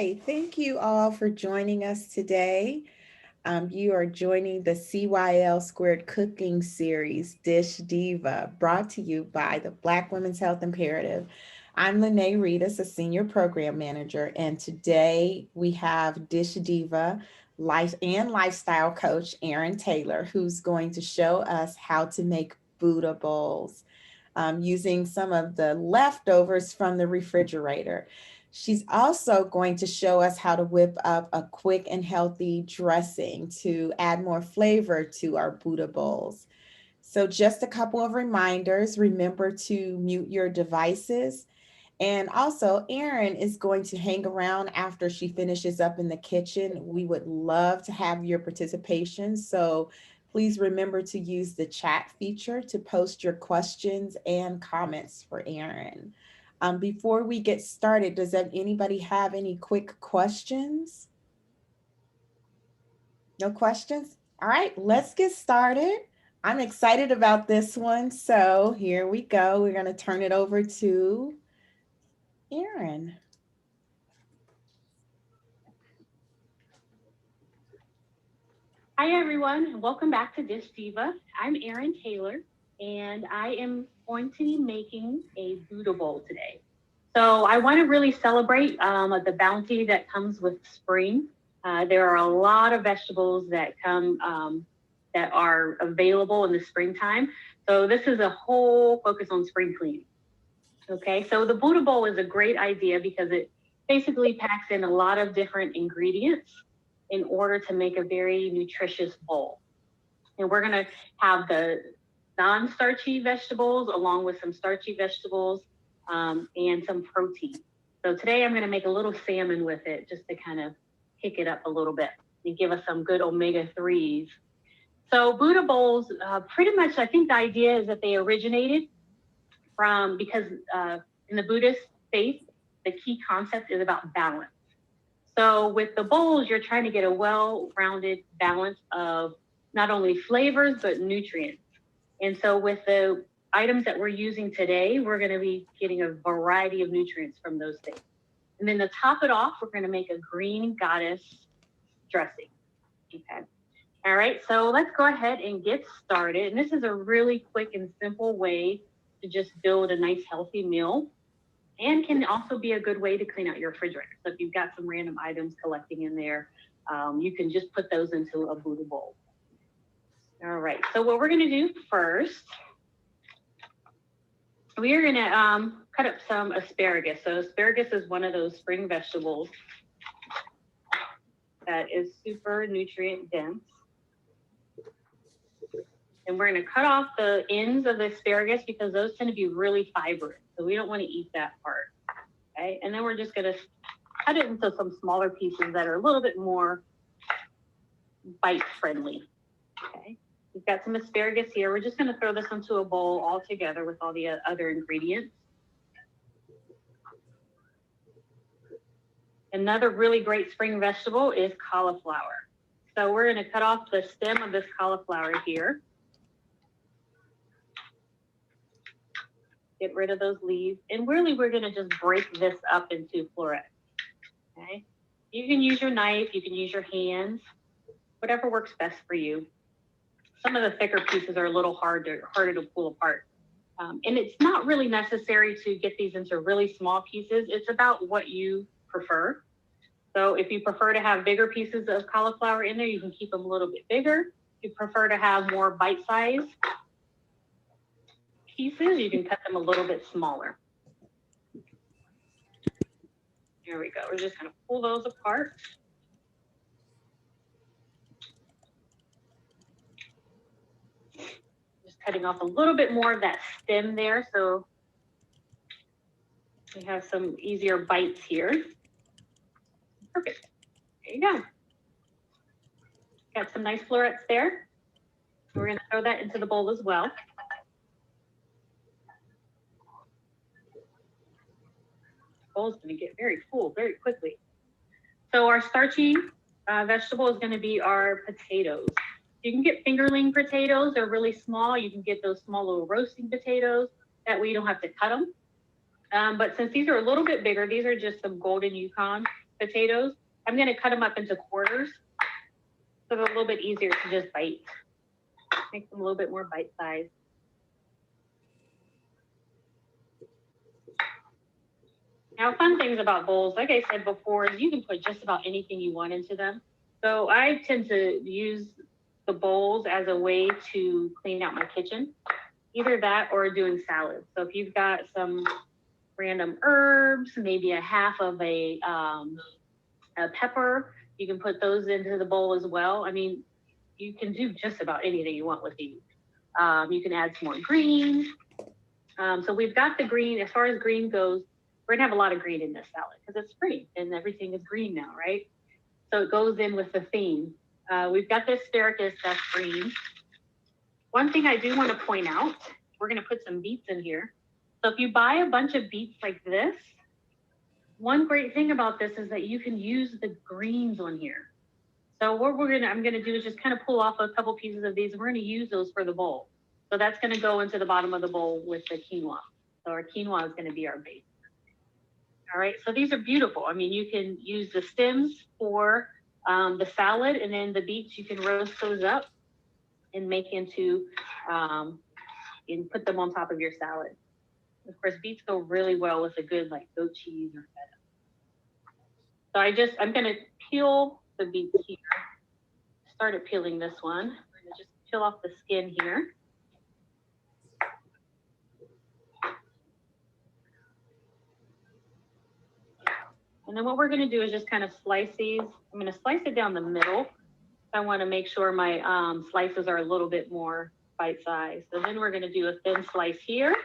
right. Thank you all for joining us today. You are joining the CYL Squared Cooking Series, Dish Diva, brought to you by the Black Women's Health Imperative. I'm Lene Ritas, a Senior Program Manager, and today we have Dish Diva life and lifestyle coach Erin Taylor, who's going to show us how to make Buddha bowls using some of the leftovers from the refrigerator. She's also going to show us how to whip up a quick and healthy dressing to add more flavor to our Buddha bowls. So just a couple of reminders. Remember to mute your devices. And also, Erin is going to hang around after she finishes up in the kitchen. We would love to have your participation. So please remember to use the chat feature to post your questions and comments for Erin. Before we get started, does anybody have any quick questions? No questions? All right, let's get started. I'm excited about this one. So here we go. We're going to turn it over to Erin. Hi, everyone. Welcome back to Dish Diva. I'm Erin Taylor, and I am going to be making a Buddha bowl today. So I want to really celebrate the bounty that comes with spring. There are a lot of vegetables that come that are available in the springtime. So this is a whole focus on spring cleaning. Okay, so the Buddha bowl is a great idea because it basically packs in a lot of different ingredients in order to make a very nutritious bowl. And we're going to have the non-starchy vegetables along with some starchy vegetables and some protein. So today I'm going to make a little salmon with it just to kind of kick it up a little bit and give us some good omega-3s. So Buddha bowls, pretty much I think the idea is that they originated from, because in the Buddhist faith, the key concept is about balance. So with the bowls, you're trying to get a well-rounded balance of not only flavors, but nutrients. And so with the items that we're using today, we're going to be getting a variety of nutrients from those things. And then to top it off, we're going to make a green goddess dressing. Okay. All right, so let's go ahead and get started. And this is a really quick and simple way to just build a nice healthy meal, and can also be a good way to clean out your refrigerator. So if you've got some random items collecting in there, you can just put those into a Buddha bowl. All right, so what we're gonna do first, we are gonna cut up some asparagus. So asparagus is one of those spring vegetables that is super nutrient dense. And we're gonna cut off the ends of the asparagus because those tend to be really fibrous. So we don't wanna eat that part, okay? And then we're just gonna cut it into some smaller pieces that are a little bit more bite friendly, okay? We've got some asparagus here. We're just gonna throw this into a bowl all together with all the other ingredients. Another really great spring vegetable is cauliflower. So we're gonna cut off the stem of this cauliflower here. Get rid of those leaves. And really, we're gonna just break this up into florets, okay? You can use your knife, you can use your hands, whatever works best for you. Some of the thicker pieces are a little harder to pull apart. And it's not really necessary to get these into really small pieces. It's about what you prefer. So if you prefer to have bigger pieces of cauliflower in there, you can keep them a little bit bigger. If you prefer to have more bite-sized pieces, you can cut them a little bit smaller. Here we go. We're just going to pull those apart. Just cutting off a little bit more of that stem there, so we have some easier bites here. Perfect. There you go. Got some nice florets there. We're going to throw that into the bowl as well. The bowl is going to get very full very quickly. So our starchy vegetable is going to be our potatoes. You can get fingerling potatoes. They're really small. You can get those small little roasting potatoes. That way you don't have to cut them. But since these are a little bit bigger, these are just some golden Yukon. potatoes, I'm going to cut them up into quarters so they're a little bit easier to just bite. Make them a little bit more bite size. Now, fun things about bowls, like I said before, is you can put just about anything you want into them. So I tend to use the bowls as a way to clean out my kitchen, either that or doing salads. So if you've got some random herbs, maybe a half of a pepper, you can put those into the bowl as well. I mean, you can do just about anything you want with these. You can add some more greens. So we've got the green. As far as green goes, we're gonna have a lot of green in this salad because it's spring and everything is green now, right? So it goes in with the theme. We've got the asparagus that's green. One thing I do want to point out, we're gonna put some beets in here. So if you buy a bunch of beets like this, one great thing about this is that you can use the greens on here. So what I'm gonna do is just kind of pull off a couple pieces of these and we're gonna use those for the bowl. So that's gonna go into the bottom of the bowl with the quinoa. So our quinoa is gonna be our base. All right, so these are beautiful. I mean, you can use the stems for the salad, and then the beets, you can roast those up and make into, and put them on top of your salad. Of course, beets go really well with a good like goat cheese or feta. So I'm gonna peel the beets here. Started peeling this one. We're gonna just peel off the skin here. And then what we're gonna do is just kind of slice these. I'm gonna slice it down the middle. I wanna make sure my slices are a little bit more bite-sized. So then we're gonna do a thin slice here.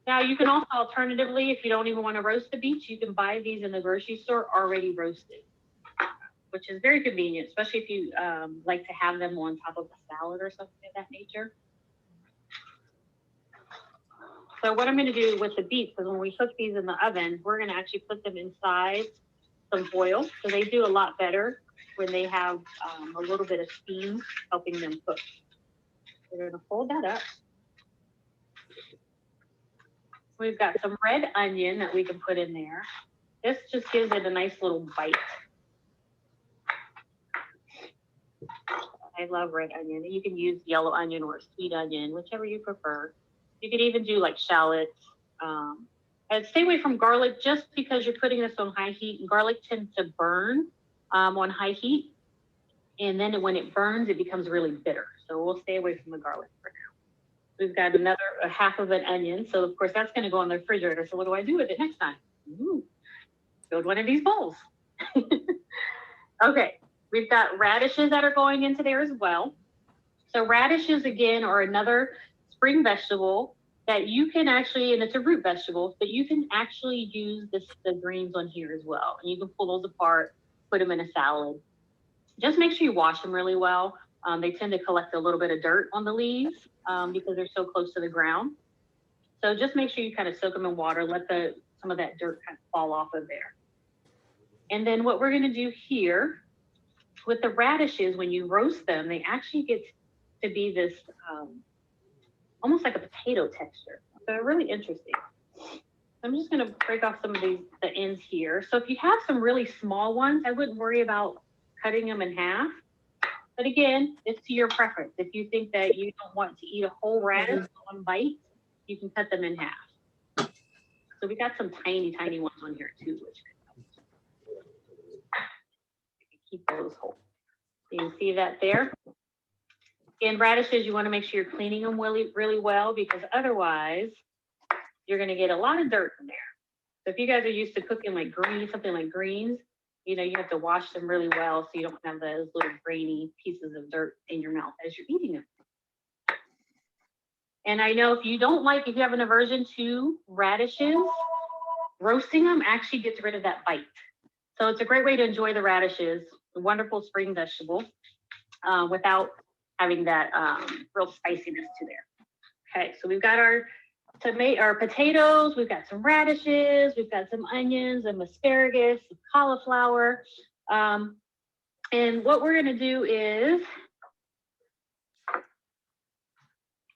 Now you can also alternatively, if you don't even wanna roast the beets, you can buy these in the grocery store already roasted, which is very convenient, especially if you like to have them on top of a salad or something of that nature. So what I'm going to do with the beets is when we cook these in the oven, we're going to actually put them inside some foil. So they do a lot better when they have a little bit of steam helping them cook. We're going to fold that up. We've got some red onion that we can put in there. This just gives it a nice little bite. I love red onion. You can use yellow onion or sweet onion, whichever you prefer. You could even do like shallots. And stay away from garlic just because you're putting this on high heat, and garlic tends to burn on high heat. And then when it burns, it becomes really bitter. So we'll stay away from the garlic for now. We've got a half of an onion. So of course that's going to go in the refrigerator. So what do I do with it next time? Build one of these bowls. Okay, we've got radishes that are going into there as well. So radishes again are another spring vegetable that you can actually, and it's a root vegetable, but you can actually use the greens on here as well. And you can pull those apart, put them in a salad. Just make sure you wash them really well. They tend to collect a little bit of dirt on the leaves because they're so close to the ground. So just make sure you kind of soak them in water, let some of that dirt kind of fall off of there. And then what we're gonna do here with the radishes, when you roast them, they actually get to be this almost like a potato texture. So they're really interesting. I'm just gonna break off some of the ends here. So if you have some really small ones, I wouldn't worry about cutting them in half. But again, it's to your preference. If you think that you don't want to eat a whole radish in one bite, you can cut them in half. So we got some tiny, tiny ones on here too, which keep those whole. You can see that there. In radishes, you want to make sure you're cleaning them really, really well because otherwise you're going to get a lot of dirt in there. So if you guys are used to cooking like greens, something like greens, you have to wash them really well so you don't have those little grainy pieces of dirt in your mouth as you're eating them. And I know if you have an aversion to radishes, roasting them actually gets rid of that bite. So it's a great way to enjoy the radishes, a wonderful spring vegetable, without having that real spiciness to there. Okay, so we've got our potatoes, we've got some radishes, we've got some onions, some asparagus, some cauliflower. And what we're gonna do is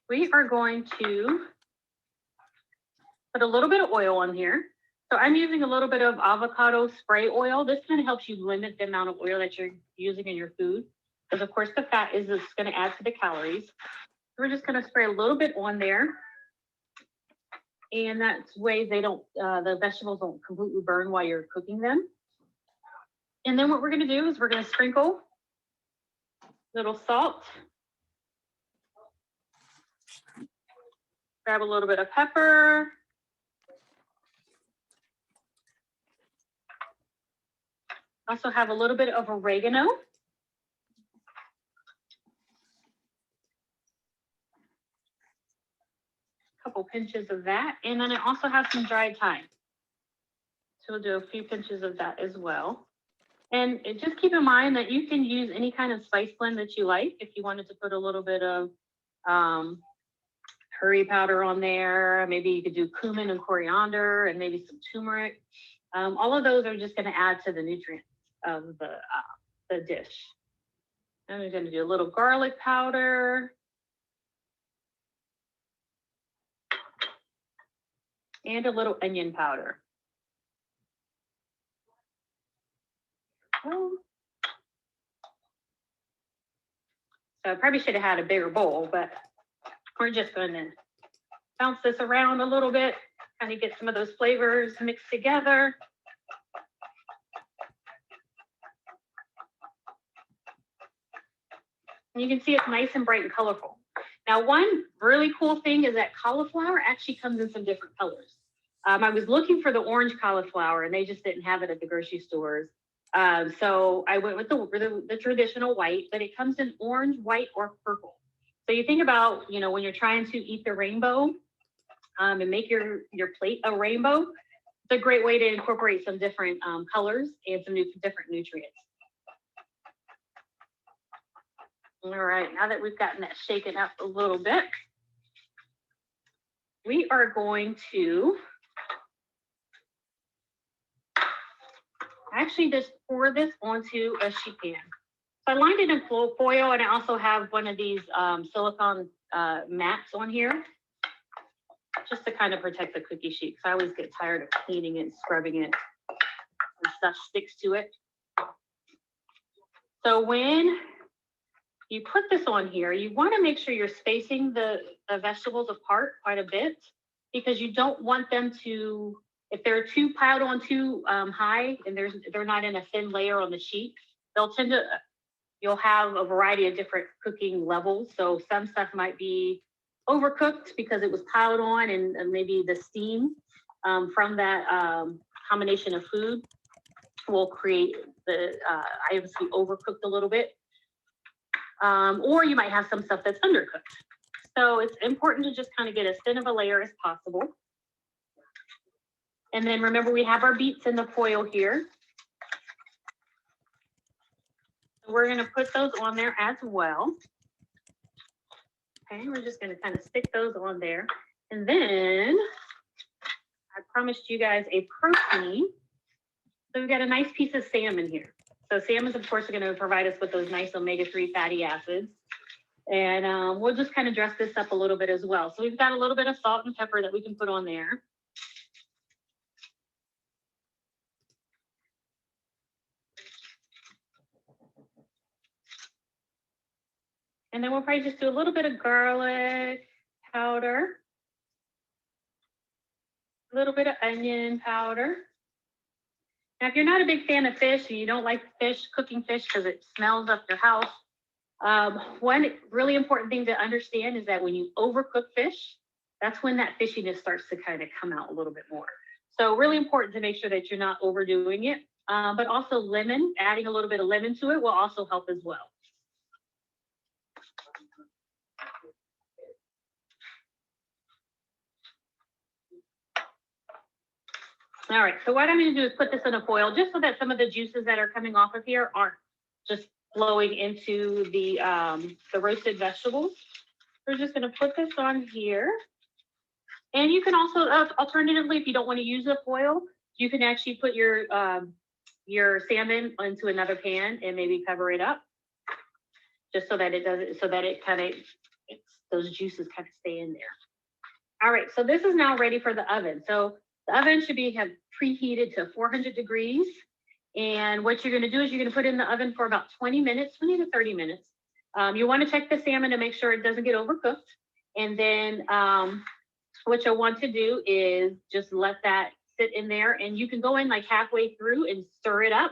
we are going to put a little bit of oil on here. So I'm using a little bit of avocado spray oil. This kind of helps you limit the amount of oil that you're using in your food, because of course the fat is going to add to the calories. So we're just going to spray a little bit on there. And that's way they don't, the vegetables don't completely burn while you're cooking them. And then what we're going to do is we're going to sprinkle a little salt, grab a little bit of pepper, also have a little bit of oregano, a couple pinches of that, and then I also have some dried thyme. So we'll do a few pinches of that as well. And just keep in mind that you can use any kind of spice blend that you like. If you wanted to put a little bit of curry powder on there, maybe you could do cumin and coriander and maybe some turmeric. All of those are just going to add to the nutrients of the dish. And we're going to do a little garlic powder. And a little onion powder. So I probably should have had a bigger bowl, but we're just going to bounce this around a little bit, kind of get some of those flavors mixed together. And you can see it's nice and bright and colorful. Now, one really cool thing is that cauliflower actually comes in some different colors. I was looking for the orange cauliflower, and they just didn't have it at the grocery stores. So I went with the traditional white, but it comes in orange, white, or purple. So you think about, when you're trying to eat the rainbow and make your plate a rainbow, it's a great way to incorporate some different colors and some different nutrients. All right, now that we've gotten that shaken up a little bit, we are going to actually just pour this onto a sheet pan. So I lined it in foil, and I also have one of these silicone mats on here, just to kind of protect the cookie sheet, because I always get tired of cleaning it and scrubbing it, and stuff sticks to it. So when you put this on here, you want to make sure you're spacing the vegetables apart quite a bit, because you don't want them to, if they're too piled on too high and they're not in a thin layer on the sheet, you'll have a variety of different cooking levels. So some stuff might be overcooked because it was piled on, and maybe the steam from that combination of food will create the items to be overcooked a little bit. Or you might have some stuff that's undercooked. So it's important to just kind of get as thin of a layer as possible. And then remember, we have our beets in the foil here. We're going to put those on there as well. Okay, we're just going to kind of stick those on there. And then I promised you guys a protein. So we've got a nice piece of salmon here. So salmon, of course, are going to provide us with those nice omega-3 fatty acids. And we'll just kind of dress this up a little bit as well. So we've got a little bit of salt and pepper that we can put on there. And then we'll probably just do a little bit of garlic powder, a little bit of onion powder. Now, if you're not a big fan of fish and you don't like cooking fish because it smells up your house, one really important thing to understand is that when you overcook fish, that's when that fishiness starts to kind of come out a little bit more. So really important to make sure that you're not overdoing it, but also lemon, adding a little bit of lemon to it will also help as well. All right, so what I'm going to do is put this in a foil just so that some of the juices that are coming off of here aren't just flowing into the roasted vegetables. We're just going to put this on here. And you can also, alternatively, if you don't want to use the foil, you can actually put your salmon into another pan and maybe cover it up, just so that it doesn't, so that it kind of, those juices kind of stay in there. All right, so this is now ready for the oven. So the oven should be have preheated to 400 degrees. And what you're gonna do is you're gonna put it in the oven for about 20 minutes, 20 to 30 minutes. You wanna check the salmon to make sure it doesn't get overcooked. And then what you'll want to do is just let that sit in there, and you can go in like halfway through and stir it up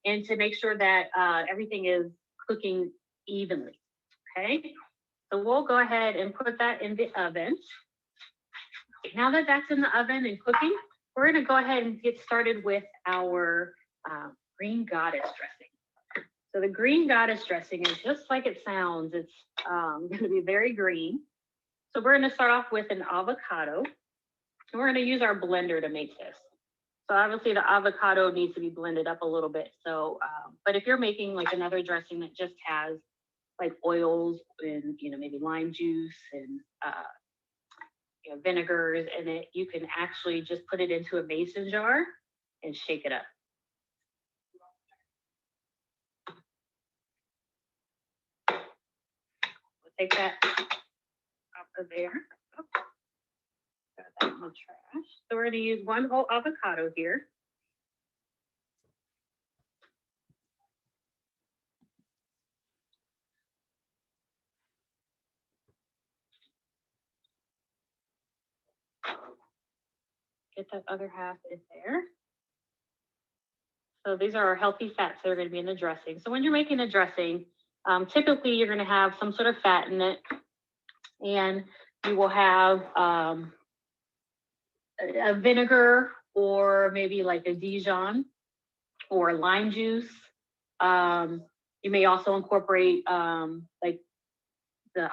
and to make sure that everything is cooking evenly, okay? So we'll go ahead and put that in the oven. Now that that's in the oven and cooking, we're gonna go ahead and get started with our green goddess dressing. So the green goddess dressing is just like it sounds. It's gonna be very green. So we're gonna start off with an avocado. And we're gonna use our blender to make this. So obviously the avocado needs to be blended up a little bit. So, but if you're making like another dressing that just has like oils and, you know, maybe lime juice and you know, vinegars in it, you can actually just put it into a mason jar and shake it up. We'll take that off of there. Oh, got that in the trash. So we're going to use one whole avocado here. Get that other half in there. So these are our healthy fats that are going to be in the dressing. So when you're making a dressing, typically you're going to have some sort of fat in it, and you will have a vinegar or maybe like a Dijon or lime juice. You may also incorporate like the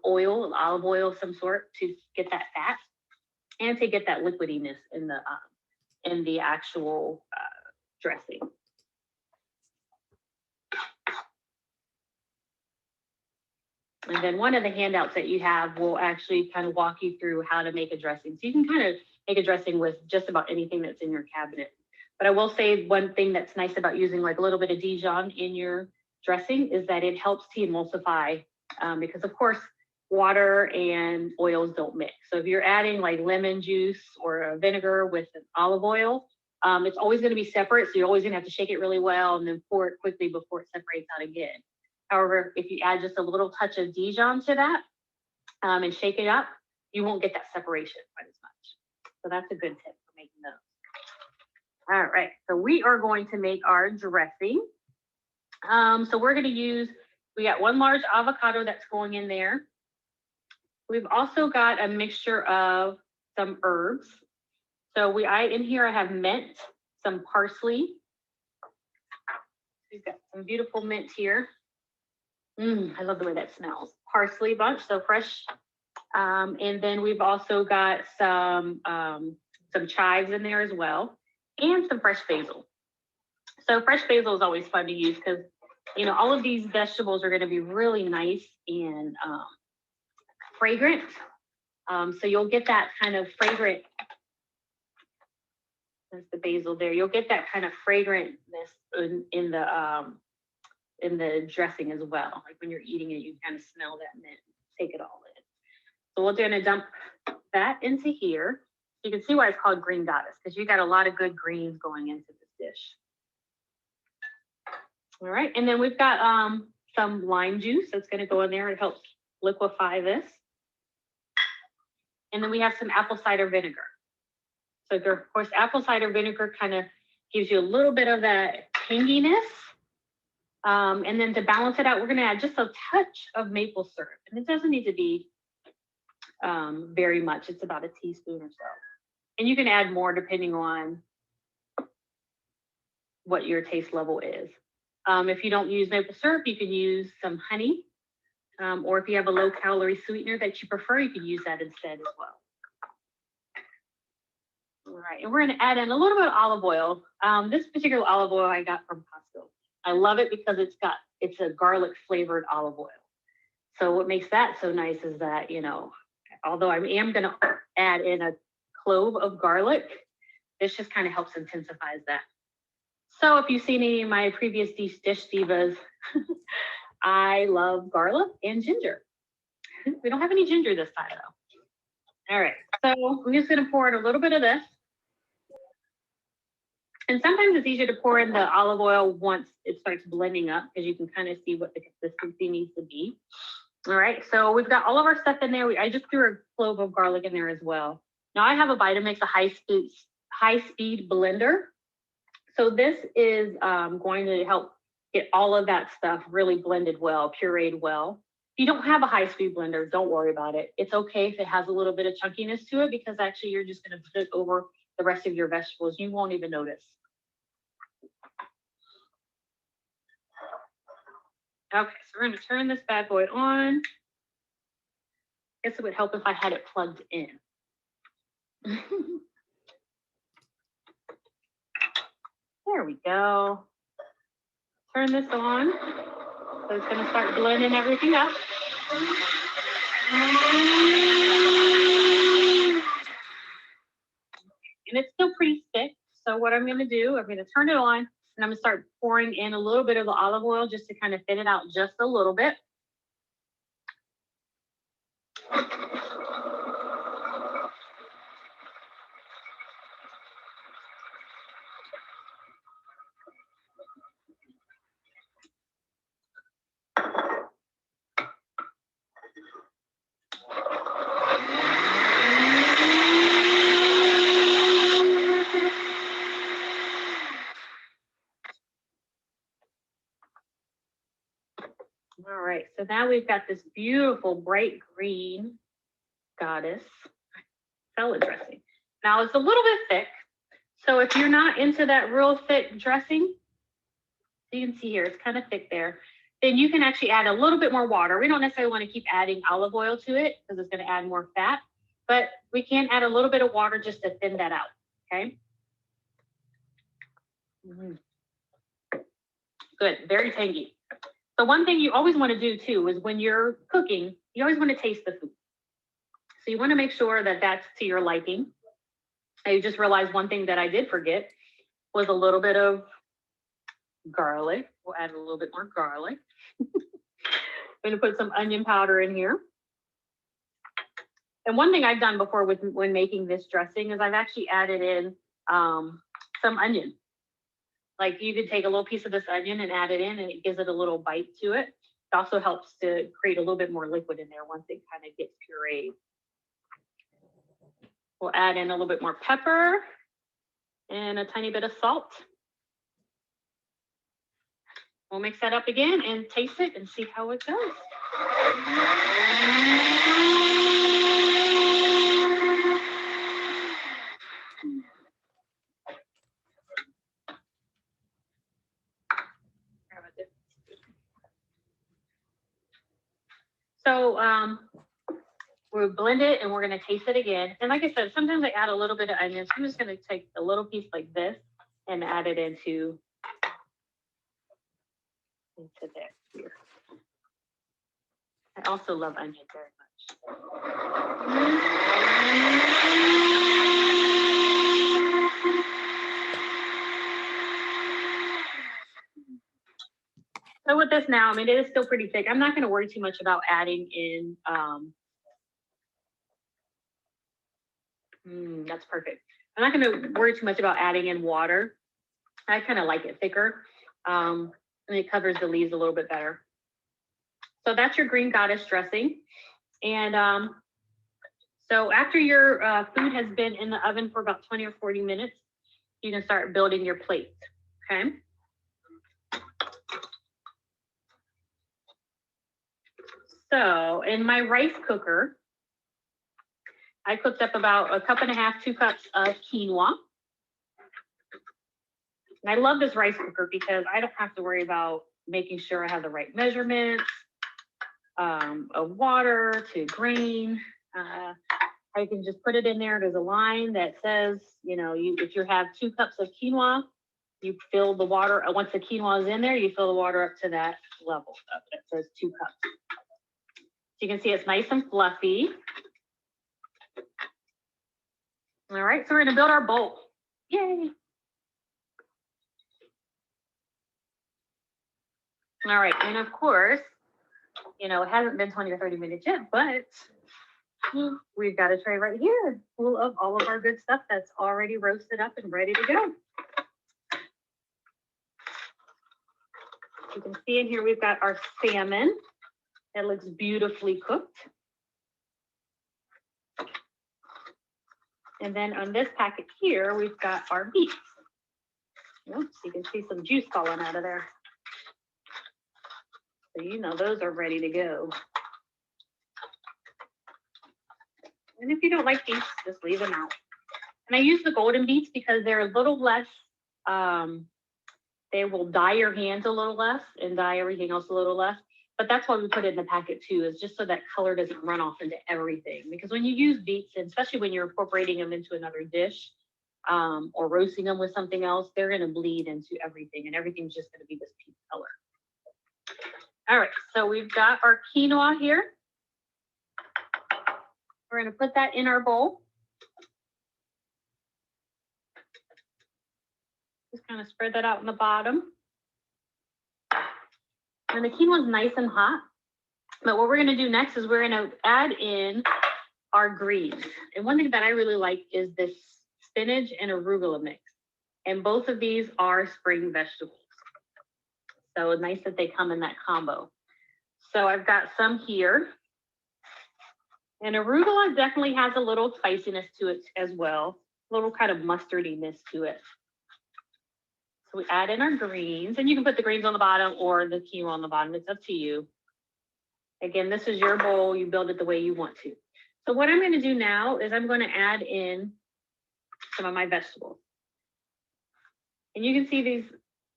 oil, olive oil of some sort to get that fat and to get that liquidiness in the actual dressing. And then one of the handouts that you have will actually kind of walk you through how to make a dressing. So you can kind of make a dressing with just about anything that's in your cabinet. But I will say one thing that's nice about using like a little bit of Dijon in your dressing is that it helps to emulsify because of course water and oils don't mix. So if you're adding like lemon juice or a vinegar with an olive oil, it's always going to be separate. So you're always going to have to shake it really well and then pour it quickly before it separates out again. However, if you add just a little touch of Dijon to that and shake it up, you won't get that separation quite as much. So that's a good tip for making those. All right, so we are going to make our dressing. So we're going to use, we got one large avocado that's going in there. We've also got a mixture of some herbs. So in here I have mint, some parsley. We've got some beautiful mint here. I love the way that smells. Parsley bunch, so fresh. And then we've also got some chives in there as well, and some fresh basil. So fresh basil is always fun to use because, you know, all of these vegetables are going to be really nice and fragrant. So you'll get that kind of fragrant. There's the basil there. You'll get that kind of fragrantness in the dressing as well. Like when you're eating it, you kind of smell that mint, take it all in. So we're going to dump that into here. You can see why it's called green goddess, because you got a lot of good greens going into this dish. All right, and then we've got some lime juice that's going to go in there. It helps liquefy this. And then we have some apple cider vinegar. So of course, apple cider vinegar kind of gives you a little bit of that tanginess. And then to balance it out, we're going to add just a touch of maple syrup. And it doesn't need to be very much. It's about a teaspoon or so. And you can add more depending on what your taste level is. If you don't use maple syrup, you can use some honey. Or if you have a low calorie sweetener that you prefer, you can use that instead as well. All right, and we're going to add in a little bit of olive oil. This particular olive oil I got from Costco. I love it because it's a garlic flavored olive oil. So what makes that so nice is that, you know, although I am going to add in a clove of garlic, this just kind of helps intensifies that. So if you've seen any of my previous dish divas, I love garlic and ginger. We don't have any ginger this time though. All right, so I'm just gonna pour in a little bit of this. And sometimes it's easier to pour in the olive oil once it starts blending up because you can kind of see what the consistency needs to be. All right, so we've got all of our stuff in there. I just threw a clove of garlic in there as well. Now I have a Vitamix, a high-speed blender. So this is going to help get all of that stuff really blended well, pureed well. If you don't have a high-speed blender, don't worry about it. It's okay if it has a little bit of chunkiness to it because actually you're just going to put it over the rest of your vegetables. You won't even notice. Okay, so we're going to turn this bad boy on. I guess it would help if I had it plugged in. There we go. Turn this on. So it's going to start blending everything up. And it's still pretty thick. So what I'm going to do, I'm going to turn it on and I'm going to start pouring in a little bit of the olive oil just to kind of thin it out just a little bit. All right, so now we've got this beautiful bright green goddess salad dressing. Now it's a little bit thick. So if you're not into that real thick dressing, you can see here, it's kind of thick there. Then you can actually add a little bit more water. We don't necessarily want to keep adding olive oil to it because it's going to add more fat, but we can add a little bit of water just to thin that out, okay? Good, very tangy. So one thing you always want to do too is when you're cooking, you always want to taste the food. So you want to make sure that that's to your liking. I just realized one thing that I did forget was a little bit of garlic. We'll add a little bit more garlic. I'm going to put some onion powder in here. And one thing I've done before when making this dressing is I've actually added in some onion. Like you could take a little piece of this onion and add it in and it gives it a little bite to it. It also helps to create a little bit more liquid in there once it kind of gets pureed. We'll add in a little bit more pepper and a tiny bit of salt. We'll mix that up again and taste it and see how it goes. So we'll blend it and we're going to taste it again. And like I said, sometimes I add a little bit of onions. I'm just going to take a little piece like this and add it into there. Here. I also love onion very much. So with this now, I mean, it is still pretty thick. I'm not going to worry too much about adding in. That's perfect. I'm not going to worry too much about adding in water. I kind of like it thicker. And it covers the leaves a little bit better. So that's your green goddess dressing. And so after your food has been in the oven for about 20 or 40 minutes, you can start building your plate, okay? So in my rice cooker, I cooked up about 1.5 cups, 2 cups of quinoa. And I love this rice cooker because I don't have to worry about making sure I have the right measurements of water to grain. I can just put it in there. There's a line that says, you know, if you have 2 cups of quinoa, you fill the water. Once the quinoa is in there, you fill the water up to that level. It says 2 cups. So you can see it's nice and fluffy. All right, so we're gonna build our bowl. Yay. All right, and of course, you know, it hasn't been 20 or 30 minutes yet, but We've got a tray right here full of all of our good stuff that's already roasted up and ready to go. You can see in here we've got our salmon. It looks beautifully cooked. And then on this packet here, we've got our beets. Oops, you can see some juice falling out of there. So you know those are ready to go. And if you don't like beets, just leave them out. And I use the golden beets because they're a little less, they will dye your hands a little less and dye everything else a little less. But that's why we put it in the packet too, is just so that color doesn't run off into everything. Because when you use beets, and especially when you're incorporating them into another dish or roasting them with something else, they're going to bleed into everything and everything's just going to be this pink color. All right, so we've got our quinoa here. We're going to put that in our bowl. Just kind of spread that out in the bottom. And the quinoa is nice and hot. But what we're going to do next is we're going to add in our greens. And one thing that I really like is this spinach and arugula mix. And both of these are spring vegetables. So it's nice that they come in that combo. So I've got some here. And arugula definitely has a little spiciness to it as well. A little kind of mustardiness to it. So we add in our greens. And you can put the greens on the bottom or the quinoa on the bottom. It's up to you. Again, this is your bowl. You build it the way you want to. So what I'm going to do now is I'm going to add in some of my vegetables. And you can see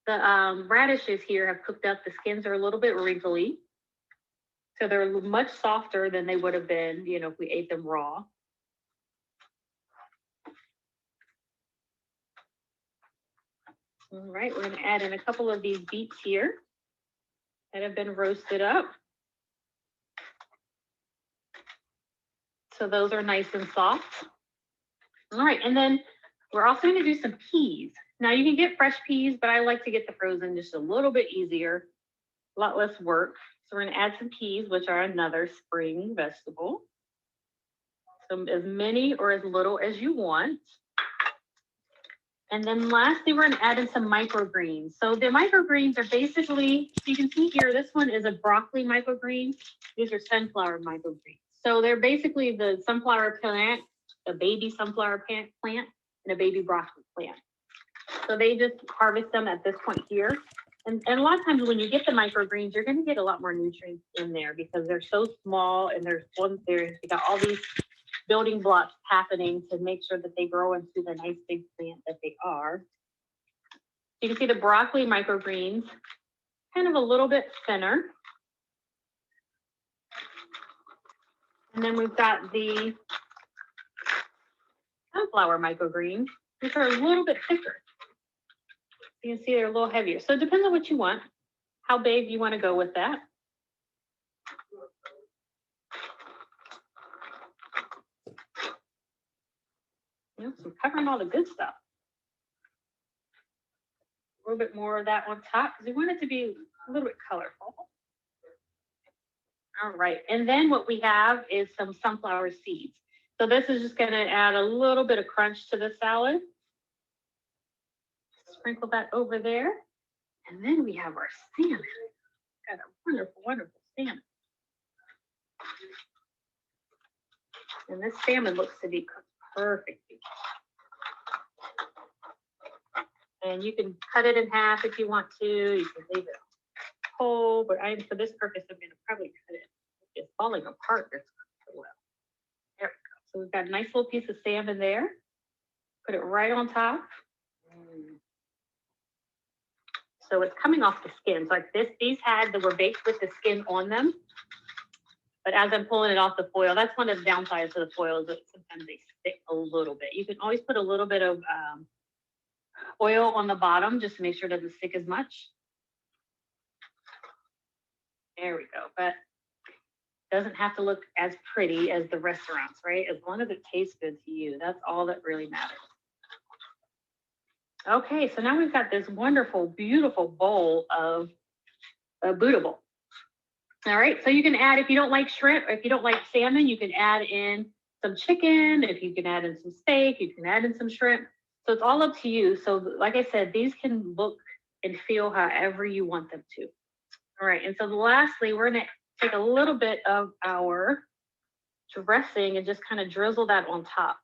the radishes here have cooked up. The skins are a little bit wrinkly. So they're much softer than they would have been, you know, if we ate them raw. All right, we're going to add in a couple of these beets here that have been roasted up. So those are nice and soft. All right, and then we're also going to do some peas. Now you can get fresh peas, but I like to get the frozen just a little bit easier, a lot less work. So we're going to add some peas, which are another spring vegetable. So as many or as little as you want. And then lastly, we're going to add in some microgreens. So the microgreens are basically, you can see here, this one is a broccoli microgreen. These are sunflower microgreens. So they're basically the sunflower plant, a baby sunflower plant, and a baby broccoli plant. So they just harvest them at this point here. And a lot of times when you get the microgreens, you're going to get a lot more nutrients in there because they're so small and they got all these building blocks happening to make sure that they grow into the nice big plant that they are. You can see the broccoli microgreens, kind of a little bit thinner. And then we've got the sunflower microgreens, which are a little bit thicker. You can see they're a little heavier. So it depends on what you want, how big you want to go with that. So I'm covering all the good stuff. A little bit more of that on top because we want it to be a little bit colorful. All right, and then what we have is some sunflower seeds. So this is just going to add a little bit of crunch to the salad. Sprinkle that over there. And then we have our salmon. Got a wonderful, wonderful salmon. And this salmon looks to be cooked perfectly. And you can cut it in half if you want to. You can leave it whole, but for this purpose, I'm going to probably cut it. It's falling apart. It's so well. There we go. So we've got a nice little piece of salmon there. Put it right on top. So it's coming off the skin. So like these were baked with the skin on them. But as I'm pulling it off the foil, that's one of the downsides of the foil is that sometimes they stick a little bit. You can always put a little bit of oil on the bottom just to make sure it doesn't stick as much. There we go. But it doesn't have to look as pretty as the restaurants, right? As long as it tastes good to you, that's all that really matters. Okay, so now we've got this wonderful, beautiful bowl of a bootable. All right. So you can add, if you don't like shrimp, if you don't like salmon, you can add in some chicken. If you can add in some steak, you can add in some shrimp. So it's all up to you. So, like I said, these can look and feel however you want them to. All right. And so, lastly, we're going to take a little bit of our dressing and just kind of drizzle that on top.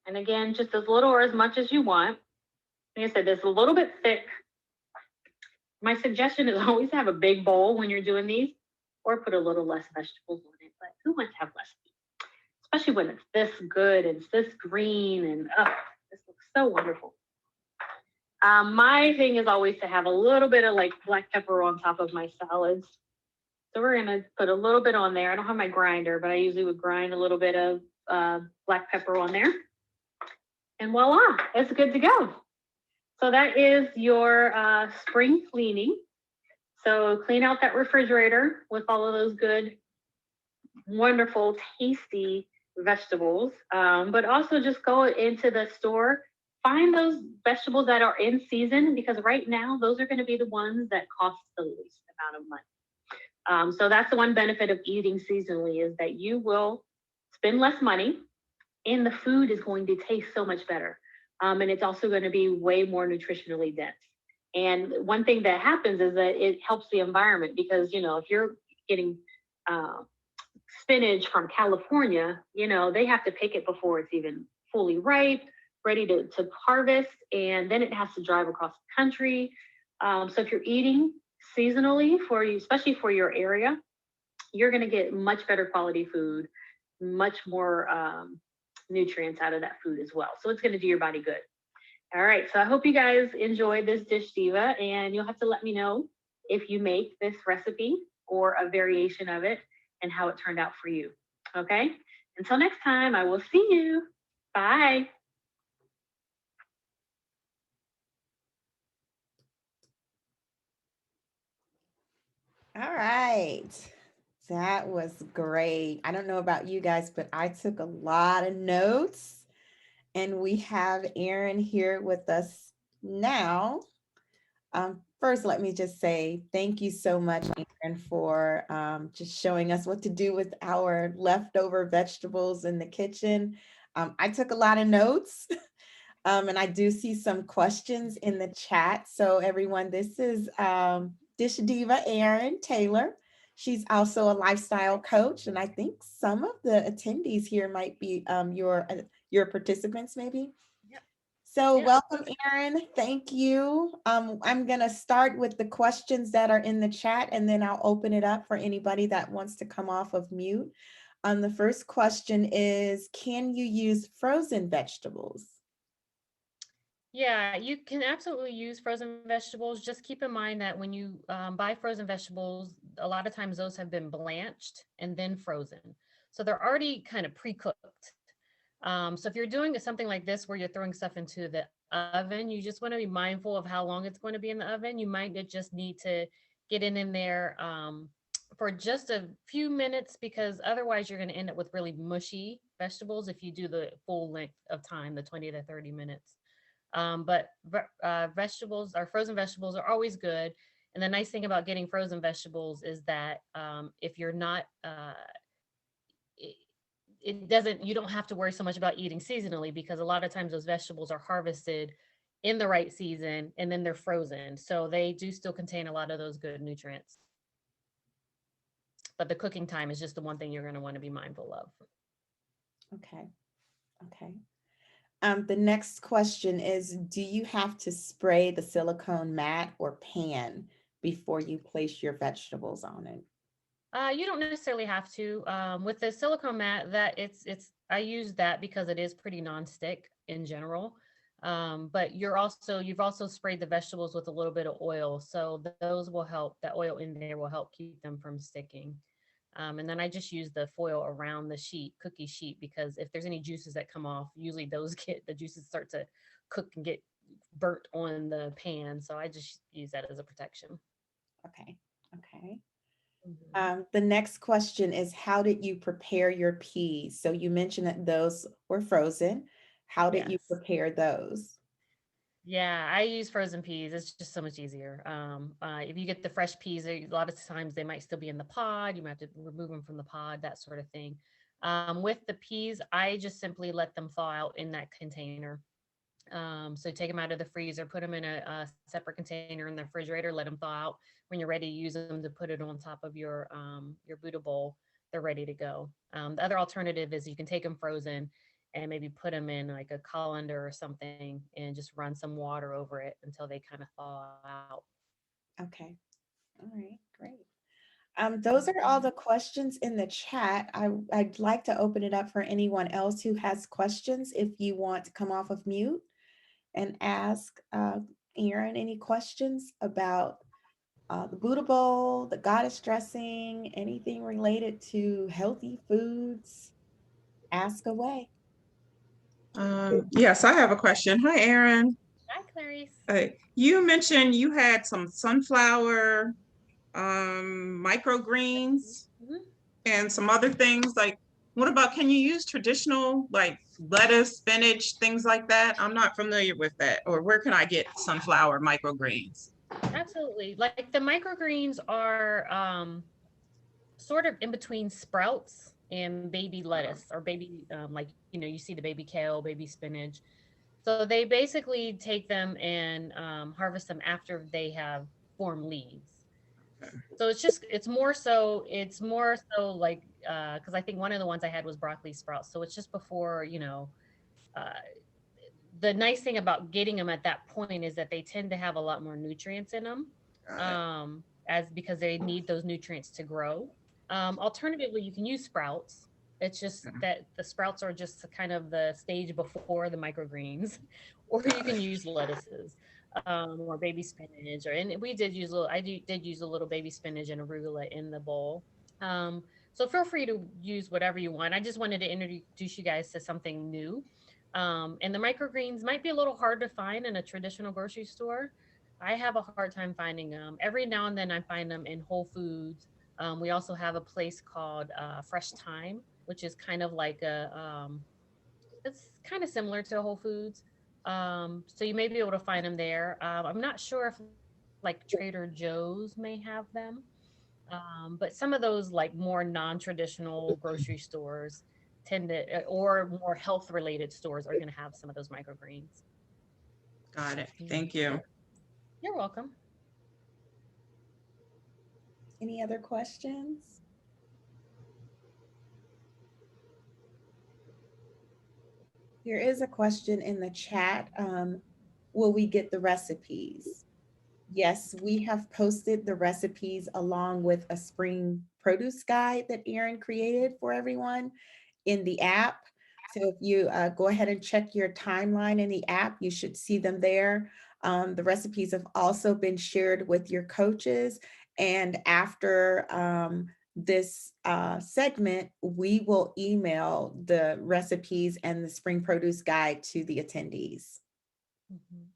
And again, just as little or as much as you want. Like I said, it's a little bit thick. My suggestion is always have a big bowl when you're doing these, or put a little less vegetables on it. But who wants to have less meat? Especially when it's this good and it's this green and this looks so wonderful. My thing is always to have a little bit of like black pepper on top of my salads. So we're gonna put a little bit on there. I don't have my grinder, but I usually would grind a little bit of black pepper on there. And voila, it's good to go. So that is your spring cleaning. So clean out that refrigerator with all of those good, wonderful, tasty vegetables. But also just go into the store, find those vegetables that are in season because right now those are going to be the ones that cost the least amount of money. So that's the one benefit of eating seasonally is that you will spend less money and the food is going to taste so much better. And it's also going to be way more nutritionally dense. And one thing that happens is that it helps the environment because, you know, if you're getting uh, spinach from California, you know, they have to pick it before it's even fully ripe, ready to harvest, and then it has to drive across the country. So if you're eating seasonally for you, especially for your area, you're going to get much better quality food, much more nutrients out of that food as well. So it's going to do your body good. All right. So I hope you guys enjoyed this dish diva, and you'll have to let me know if you make this recipe or a variation of it and how it turned out for you. Okay. Until next time, I will see you. Bye. All right. That was great. I don't know about you guys, but I took a lot of notes. And we have Erin here with us now. First, let me just say thank you so much, Erin, for just showing us what to do with our leftover vegetables in the kitchen. I took a lot of notes. And I do see some questions in the chat. So everyone, this is Dish Diva Erin Taylor. She's also a lifestyle coach, and I think some of the attendees here might be your participants, maybe. Yep. So Yep. welcome, Erin. Thank you. I'm going to start with the questions that are in the chat, and then I'll open it up for anybody that wants to come off of mute. The first question is, can you use frozen vegetables? Yeah, you can absolutely use frozen vegetables. Just keep in mind that when you buy frozen vegetables, a lot of times those have been blanched and then frozen. So they're already kind of pre-cooked. So if you're doing something like this where you're throwing stuff into the oven, you just want to be mindful of how long it's going to be in the oven. You might just need to get it in there for just a few minutes because otherwise you're going to end up with really mushy vegetables if you do the full length of time, the 20 to 30 minutes. But vegetables or frozen vegetables are always good. And the nice thing about getting frozen vegetables is that if you're not, it, it doesn't, you don't have to worry so much about eating seasonally because a lot of times those vegetables are harvested in the right season and then they're frozen. So they do still contain a lot of those good nutrients. But the cooking time is just the one thing you're going to want to be mindful of. Okay. Okay. The next question is, do you have to spray the silicone mat or pan before you place your vegetables on it? You don't necessarily have to. With the silicone mat, that it's I use that because it is pretty nonstick in general. But you've also sprayed the vegetables with a little bit of oil, so those will help. That oil in there will help keep them from sticking. And then I just use the foil around the cookie sheet, because if there's any juices that come off, usually those get the juices start to cook and get burnt on the pan. So I just use that as a protection. Okay. Okay. Mhm. The next question is, how did you prepare your peas? So you mentioned that those were frozen. How did you Yes. prepare those? Yeah, I use frozen peas. It's just so much easier. If you get the fresh peas, a lot of times they might still be in the pod. You might have to remove them from the pod, that sort of thing. With the peas, I just simply let them thaw out in that container. So take them out of the freezer, put them in a separate container in the refrigerator, let them thaw out. When you're ready to use them, to put it on top of your Buddha bowl, they're ready to go. The other alternative is you can take them frozen and maybe put them in like a colander or something and just run some water over it until they kind of thaw out. Okay. All right. Great. Those are all the questions in the chat. I'd like to open it up for anyone else who has questions. If you want to come off of mute and ask Erin any questions about the Buddha Bowl, the goddess dressing, anything related to healthy foods, ask away. Yes, I have a question. Hi, Erin. Hi, Clarice. You mentioned you had some sunflower microgreens Mhm. and some other things. Like, what about, can you use traditional like lettuce, spinach, things like that? I'm not familiar with that. Or where can I get sunflower microgreens? Absolutely. Like the microgreens are sort of in between sprouts and baby lettuce or baby you see the baby kale, baby spinach. So they basically take them and harvest them after they have formed leaves. So it's more so like because I think one of the ones I had was broccoli sprouts. So it's just before, uh, the nice thing about getting them at that point is that they tend to have a lot more nutrients in them, Got it. as because they need those nutrients to grow. Alternatively, you can use sprouts. It's just that the sprouts are just kind of the stage before the microgreens, or you Got can it. use lettuces, or baby spinach, and we did use a little. Did use a little baby spinach and arugula in the bowl. So feel free to use whatever you want. I just wanted to introduce you guys to something new. And the microgreens might be a little hard to find in a traditional grocery store. I have a hard time finding them. Every now and then I find them in Whole Foods. We also have a place called Fresh Time, which is kind of like it's kind of similar to Whole Foods. So you may be able to find them there. I'm not sure if like Trader Joe's may have them. But some of those like more non-traditional grocery stores tend to, or more health related stores are going to have some of those microgreens. Got it. Mhm. Thank you. You're welcome. Any other questions? There is a question in the chat. Will we get the recipes? Yes, we have posted the recipes along with a spring produce guide that Erin created for everyone in the app. So if you go ahead and check your timeline in the app, you should see them there. The recipes have also been shared with your coaches. And after this segment, we will email the recipes and the spring produce guide to the attendees. Mhm.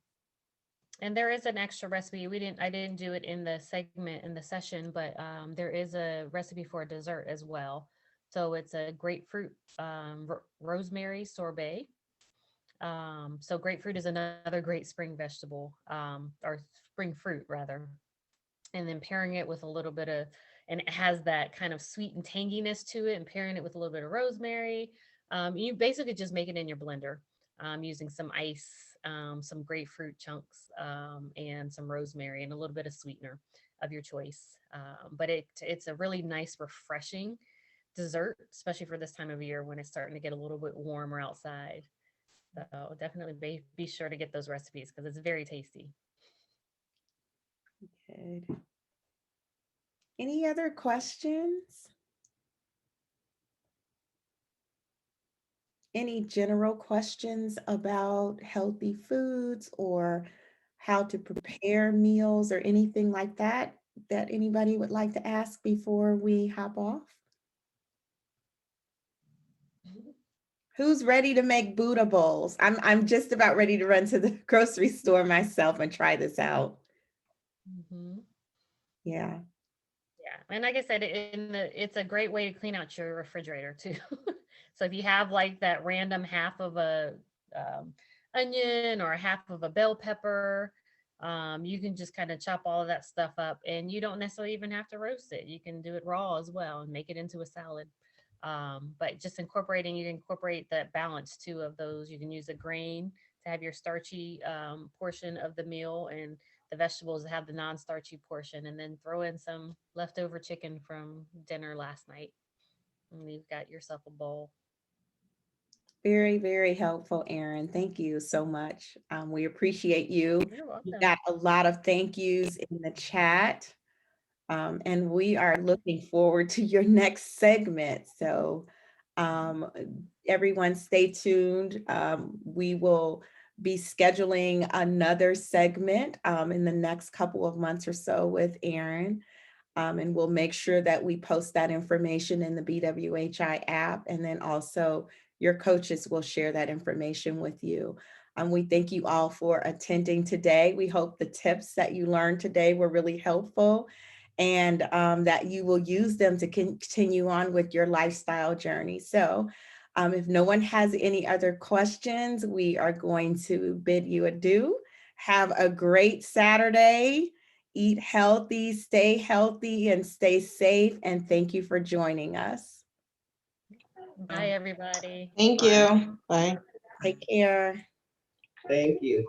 And there is an extra recipe. I didn't do it in the segment in the session, but there is a recipe for a dessert as well. So it's a grapefruit rosemary sorbet. So grapefruit is another great spring vegetable, or spring fruit rather. And then pairing it with a little bit of, and it has that kind of sweet and tanginess to it, and pairing it with a little bit of rosemary. You basically just make it in your blender, using some ice, some grapefruit chunks, and some rosemary and a little bit of sweetener of your choice. But it's a really nice, refreshing dessert, especially for this time of year when it's starting to get a little bit warmer outside. So definitely be sure to get those recipes because it's very tasty. Good. Any other questions? Any general questions about healthy foods or how to prepare meals or anything like that that anybody would like to ask before we hop off? Who's ready to make Buddha bowls? I'm just about ready to run to the grocery store myself and try this out. Mhm. Yeah. Yeah, and like I said, it's a great way to clean out your refrigerator too. So if you have like that random half of um, onion or a half of a bell pepper. You can just kind of chop all of that stuff up, and you don't necessarily even have to roast it. You can do it raw as well and make it into a salad. But just incorporating, you can incorporate that balance too of those. You can use a grain to have your starchy portion of the meal, and the vegetables to have the non-starchy portion, and then throw in some leftover chicken from dinner last night, and you've got yourself a bowl. Very, very helpful, Erin. Thank you so much. We appreciate you. You're We welcome. got a lot of thank yous in the chat. And we are looking forward to your next segment. So, um, everyone, stay tuned. We will be scheduling another segment in the next couple of months or so with Erin. And we'll make sure that we post that information in the BWHI app. And then also your coaches will share that information with you. We thank you all for attending today. We hope the tips that you learned today were really helpful, and that you will use them to continue on with your lifestyle journey. So if no one has any other questions, we are going to bid you adieu. Have a great Saturday. Eat healthy, and stay safe. And thank you for joining us. Bye, everybody. Thank Bye. you. Bye. Take care. Thank you.